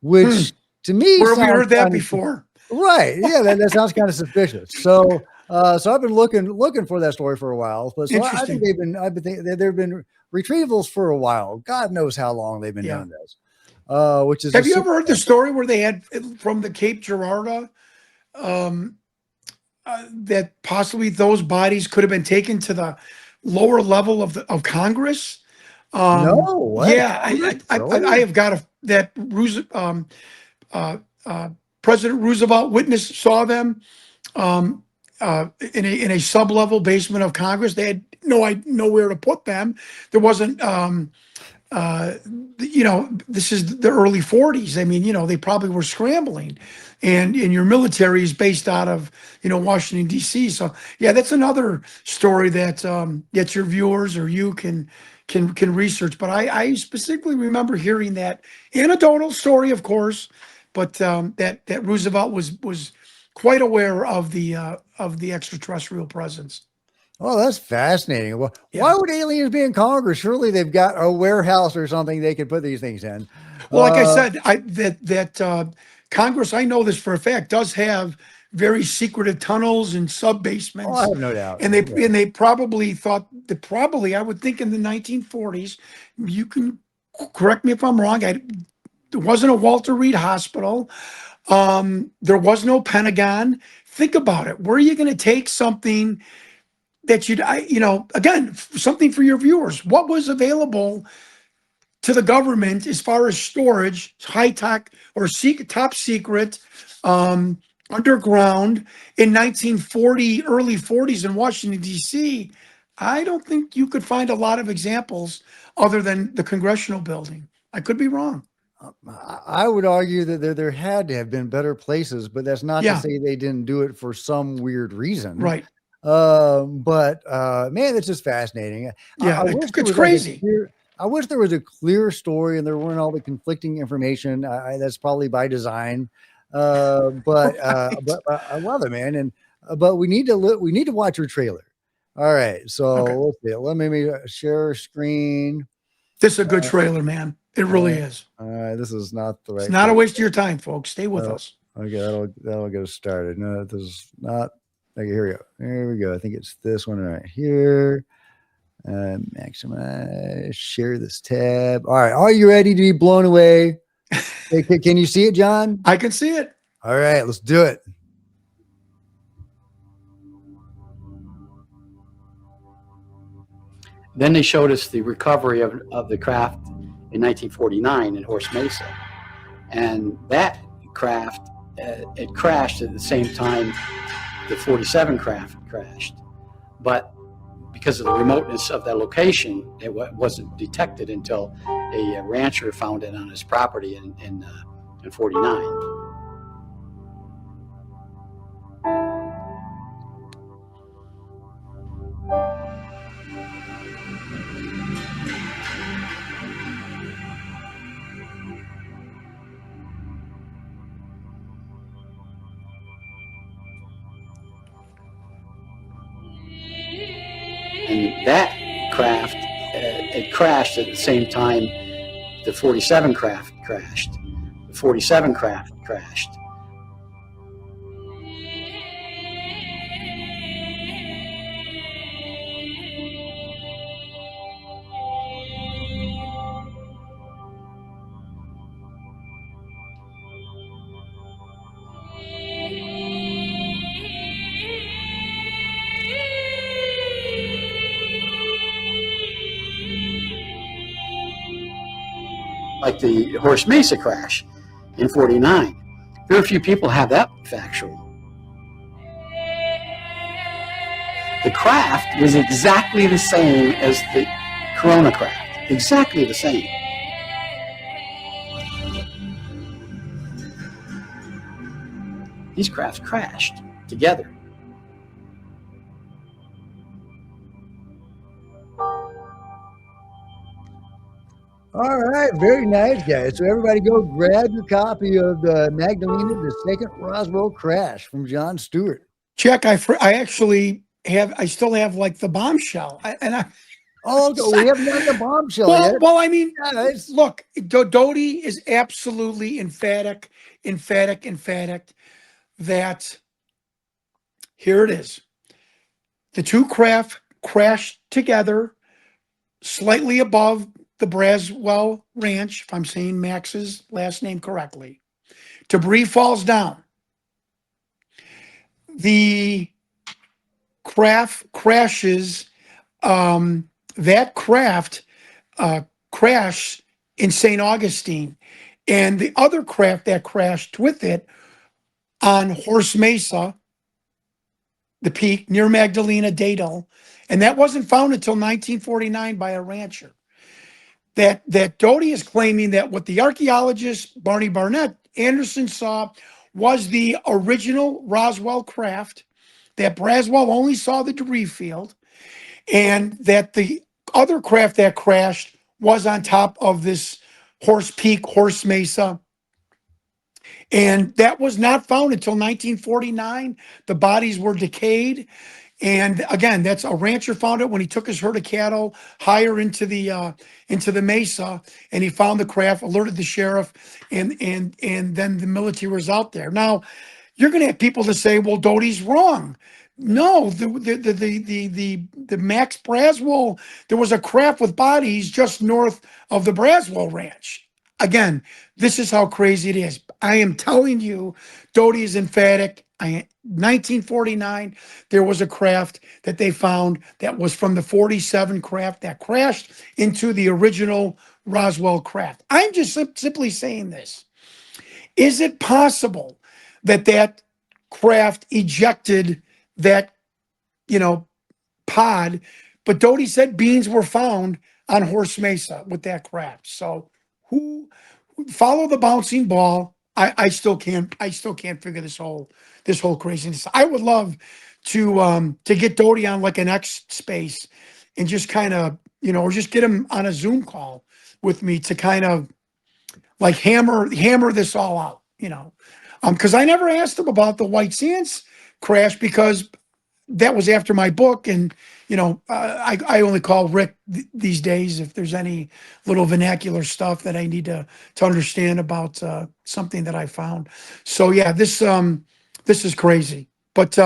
Hmm. which to me Where have we sounds heard that kind of before? right. Yeah, that sounds kind of suspicious. So I've been looking for that story for a while. But so I think Interesting. I've been thinking there have been retrievals for a while. God knows how long they've been Yeah. doing this, which is Have just you super. ever heard the story where they had from the Cape Girardeau um, that possibly those bodies could have been taken to the lower level of Congress? No, what Yeah, Congress I really? have got uh, President Roosevelt witness saw them um, in a sub-level basement of Congress. They had nowhere to put them. There wasn't. Uh, this is the early 40s. I mean, they probably were scrambling, and your military is based out of Washington D.C. So yeah, that's another story that your viewers or you can research. But I specifically remember hearing that anecdotal story, of course, but that Roosevelt was quite aware of the extraterrestrial presence. Oh, that's fascinating. Well, why Yeah. would aliens be in Congress? Surely they've got a warehouse or something they could put these things in. Well, like I Uh, said, that Congress, I know this for a fact, does have very secretive tunnels and sub oh, I basements, have no doubt. and they Yeah. and they probably thought that probably I would think in the 1940s. You can correct me if I'm wrong. There wasn't a Walter Reed Hospital. There was no Pentagon. Think about it. Where are you going to take something that again, something for your viewers. What was available to the government as far as storage, high tech or top secret, um, underground in 1940, early 40s in Washington, D.C.? I don't think you could find a lot of examples other than the Congressional building. I could be wrong. I would argue that there had to have been better places, but that's not to Yeah, say they didn't do it for some weird reason. right. But man, it's just fascinating. Yeah, I wish there it's was like a crazy. clear. I wish there was a clear story and there weren't all the conflicting information. That's probably by design. Right. But I love it, man. And but we need to watch your trailer. All right, Okay. so let's see. Let me share screen. This is a good trailer, man. It really Uh, is. all right, this is not the It's right not a place. waste of your time, folks. Stay with Oh, us. okay, that'll get us started. No, this is not. Okay, here we go. There we go. I think it's this one right here. Maximize, share this tab. All right, are you ready to be blown away? Hey, can you see it, John? I can see it. All right, let's do it. Then they showed us the recovery of the craft in 1949 in Horse Mesa. And that craft, it crashed at the same time the 47 craft crashed. But because of the remoteness of that location, it wasn't detected until a rancher found it on his property in 49. And that craft, it crashed at the same time the 47 craft crashed. The 47 craft crashed. Like the Horse Mesa crash in 49. Very few people have that factual. The craft was exactly the same as the Corona craft. Exactly the same. These crafts crashed together. All right, very nice, guys. So everybody, go grab your copy of the Magdalena, the Second Roswell Crash from John Stewart. Check. I actually have. I still have like the bombshell. Oh, we haven't done the bombshell yet. Well, I mean, Guys. look, Doty is absolutely emphatic that here it is. The two craft crashed together slightly above the Braswell Ranch, if I'm saying Max's last name correctly. Debris falls down. The craft crashes. That craft crashed in St. Augustine, and the other craft that crashed with it on Horse Mesa, the peak near Magdalena Dadle, and that wasn't found until 1949 by a rancher. That Doty is claiming that what the archaeologist Barney Barnett Anderson saw was the original Roswell craft, that Braswell only saw the debris field, and that the other craft that crashed was on top of this Horse Peak, Horse Mesa. And that was not found until 1949. The bodies were decayed. And again, that's a rancher found it when he took his herd of cattle higher into the mesa, and he found the craft, alerted the sheriff, and then the military was out there. Now, you're going to have people to say, "Well, Doty's wrong." No, the Max Braswell, there was a craft with bodies just north of the Braswell Ranch. Again, this is how crazy it is. I am telling you, Doty is emphatic. 1949, there was a craft that they found that was from the 47 craft that crashed into the original Roswell craft. I'm just simply saying this. Is it possible that that craft ejected that, you know, pod? But Doty said beans were found on Horse Mesa with that craft. So who follow the bouncing ball? I still can't figure this whole craziness. I would love to get Doty on like an X space and just kind of, you know, or just get him on a Zoom call with me to kind of like hammer this all out, you know. Because I never asked him about the White Sands crash because that was after my book, and you know, I only call Rick these days if there's any little vernacular stuff that I need to understand about something that I found. So yeah, this is crazy, but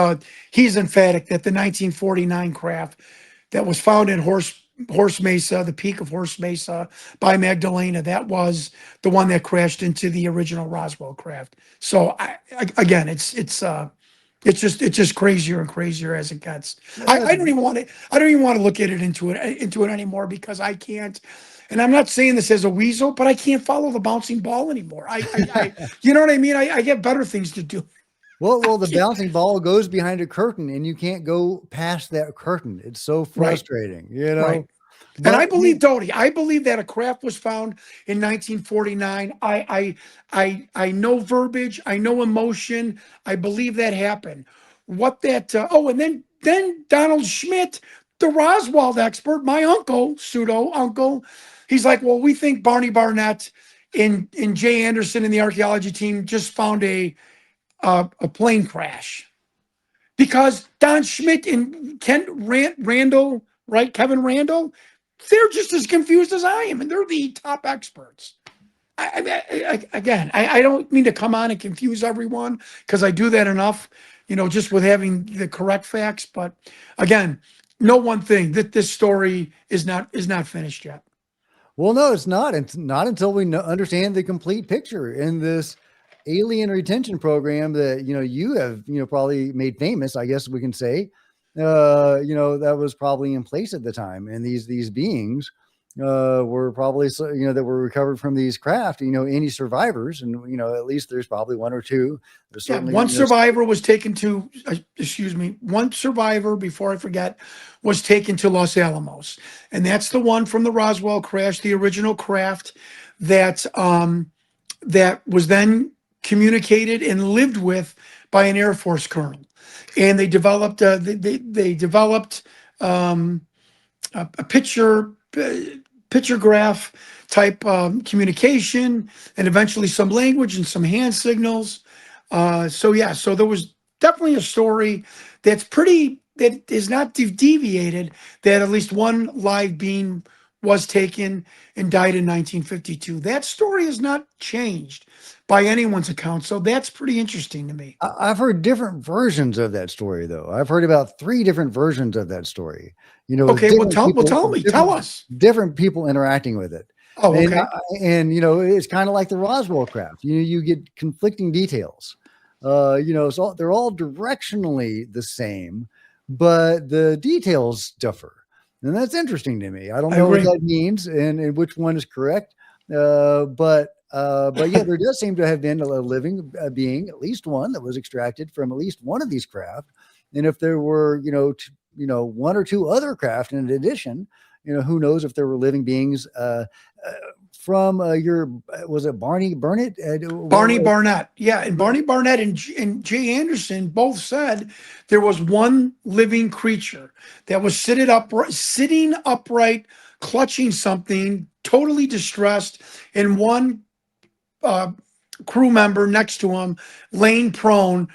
he's emphatic that the 1949 craft that was found in Horse Mesa, the peak of Horse Mesa by Magdalena, that was the one that crashed into the original Roswell craft. So again, it's just crazier and crazier as it gets. I don't even want to. I don't even want to look at it into it anymore because I can't. And I'm not saying this as a weasel, but I can't follow the bouncing ball anymore. You know what I mean? I get better things to do. Well, the bouncing ball goes behind a curtain, and you can't go past that curtain. It's so Right. frustrating, you know. Right. And But I believe Doty. I believe that a craft was found in 1949. I know verbiage. I know emotion. I believe that happened. What that? And then Donald Schmidt, the Roswell expert, my uncle, pseudo uncle, he's like, well, we think Barney Barnett and Jay Anderson and the archaeology team just found a plane crash because Don Schmidt and Randall, right? Kevin Randall, they're just as confused as I am, and they're the top experts. I don't mean to come on and confuse everyone because I do that enough, you know, just with having the correct facts. But again, know one thing that this story is not finished yet. well, no, it's not. It's not until we understand the complete picture in this alien retention program that you have probably made famous. I guess we can say, that was probably in place at the time, and these beings were probably that were recovered from these craft. Any survivors, and at least there's probably one or two. There's Yeah, certainly one survivor was taken to, excuse me, one survivor, before I forget, was taken to Los Alamos. And that's the one from the Roswell crash, the original craft that was then communicated and lived with by an Air Force colonel. And they developed, they developed a picture graph type communication, and eventually some language and some hand signals. So there was definitely a story that is not deviated, that at least one live being was taken and died in 1952. That story has not changed by anyone's account. So that's pretty interesting to me. I've heard different versions of that story, though. I've heard about 3 different versions of that story. With Okay, well, different people, tell me, tell us. different people interacting with it. Oh, And okay. it's kind of like the Roswell craft. You get conflicting details. So they're all directionally the same, but the details differ, and that's interesting to me. I don't I know what agree. that means and which one is correct. But yeah, there does seem to have been a living being, at least one, that was extracted from at least one of these craft. And if there were, one or two other craft in addition, who knows if there were living beings from was it Barney Burnett? Barney Barnett. Yeah. And Barney Barnett and Jay Anderson both said there was one living creature that was sitting upright, clutching something, totally distressed, and one crew member next to him laying prone,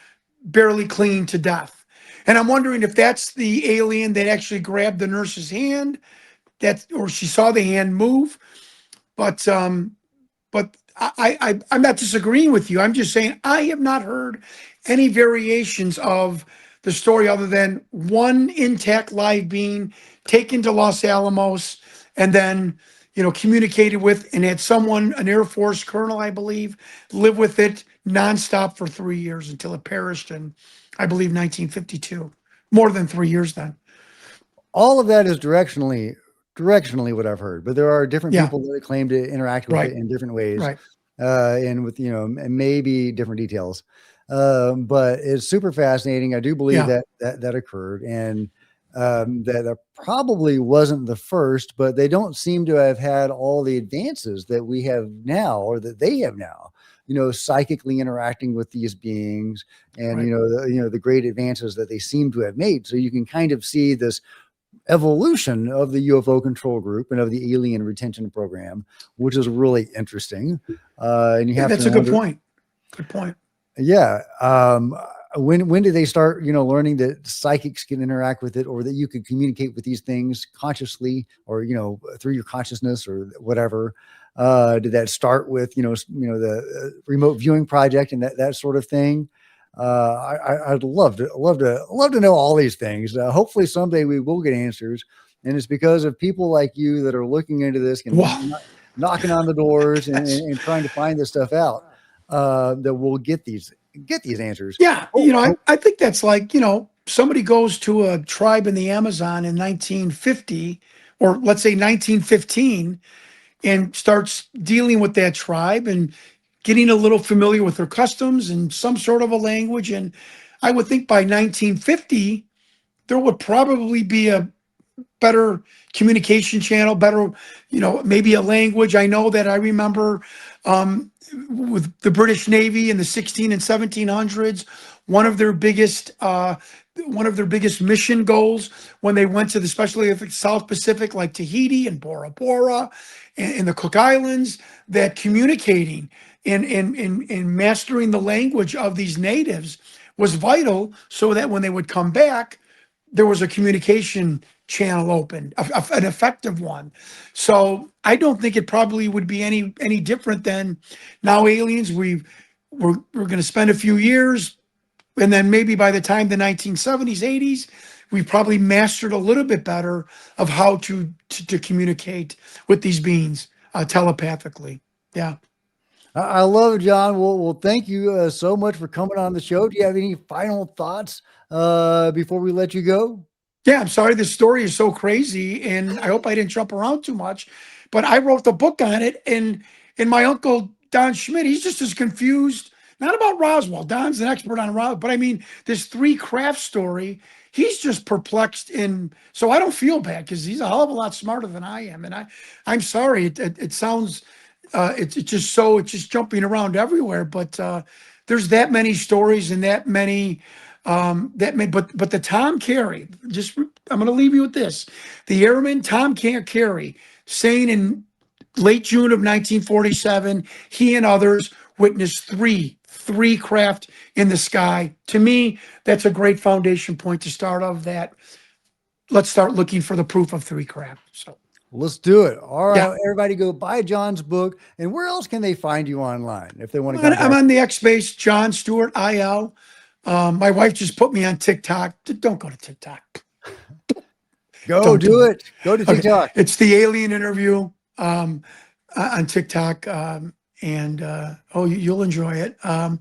barely clinging to death. And I'm wondering if that's the alien that actually grabbed the nurse's hand, or she saw the hand move. But I'm not disagreeing with you. I'm just saying I have not heard any variations of the story other than one intact live being taken to Los Alamos and then communicated with, and had someone, an Air Force colonel, I believe, live with it nonstop for 3 years until it perished I believe 1952. More than 3 years then. All of that is directionally what I've heard, but there are different Yeah, people that claim to interact with it right, in different ways, right. and with, maybe different details. But it's super fascinating. I do believe Yeah, that occurred, and that probably wasn't the first, but they don't seem to have had all the advances that we have now, or that they have now. Psychically interacting with these beings, and right. the great advances that they seem to have made. So you can kind of see this evolution of the UFO control group and of the alien retention program, which is really interesting. And you have to That's a good wonder, point. Good point. yeah, when did they start, learning that psychics can interact with it, or that you could communicate with these things consciously, or through your consciousness, or whatever? Did that start with the remote viewing project and that sort of thing? I'd love to know all these things. Hopefully someday we will get answers, and it's because of people like you that are looking into this and Wow. knocking on the doors, and, That's, and, and trying to find this stuff out, that we'll get these answers. yeah. Oh, I think that's like, somebody goes to a tribe in the Amazon in 1950, or let's say 1915, and starts dealing with that tribe and getting a little familiar with their customs and some sort of a language. And I would think by 1950, there would probably be a better communication channel, better, maybe a language. I know that I remember with the British Navy in the 16 and 1700s, one of their biggest mission goals when they went to the, especially the South Pacific, like Tahiti and Bora Bora and the Cook Islands, that communicating and mastering the language of these natives was vital, so that when they would come back, there was a communication channel open, an effective one. So I don't think it probably would be any different than now. Aliens, we're going to spend a few years, and then maybe by the time the 1970s, 80s, we probably mastered a little bit better of how to communicate with these beings telepathically. Yeah. I love it, John. Well, thank you so much for coming on the show. Do you have any final thoughts before we let you go? Yeah, I'm sorry this story is so crazy, and I hope I didn't jump around too much. But I wrote the book on it, and my uncle Don Schmidt, he's just as confused, not about Roswell. Don's an expert on Roswell, but I mean this three craft story. He's just perplexed, and so I don't feel bad because he's a hell of a lot smarter than I am. And I'm sorry. It sounds it's just jumping around everywhere. But there's that many stories and that many but the Tom Carey, I'm going to leave you with this. The airman Tom Carey saying in late June of 1947, he and others witnessed three craft in the sky. To me, that's a great foundation point to start of that. Let's start looking for the proof of three craft. So Let's do it. All yeah, right, everybody, go buy John's book. And where else can they find you online if they want to I'm contact on the X Base, John Stewart IL. My wife just put me on TikTok. Don't go to TikTok. you? Go Don't do do it. it. Go to Okay, TikTok. it's the alien interview on TikTok, and you'll enjoy it. And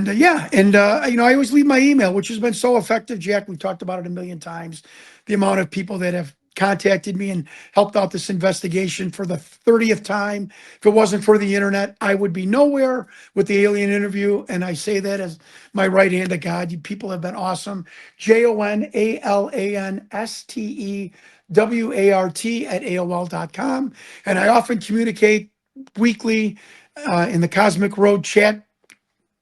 yeah, and I always leave my email, which has been so effective, Jack. We've talked about it a million times. The amount of people that have contacted me and helped out this investigation for the 30th time. If it wasn't for the internet, I would be nowhere with the alien interview. And I say that as my right hand to God. You people have been awesome. JONALANSTEWART@AOL.com. And I often communicate weekly in the Cosmic Road chat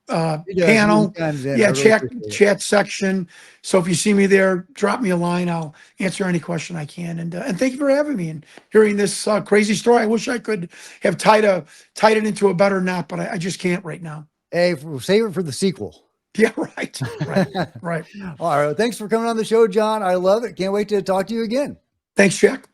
He does many panel, times in. I yeah, really chat appreciate it. chat section. So if you see me there, drop me a line. I'll answer any question I can. And thank you for having me and hearing this crazy story. I wish I could have tied it into a better knot, but I just can't right now. Hey, save it for the sequel. Yeah, right, right. All right. Thanks for coming on the show, John. I love it. Can't wait to talk to you again. Thanks, Jack.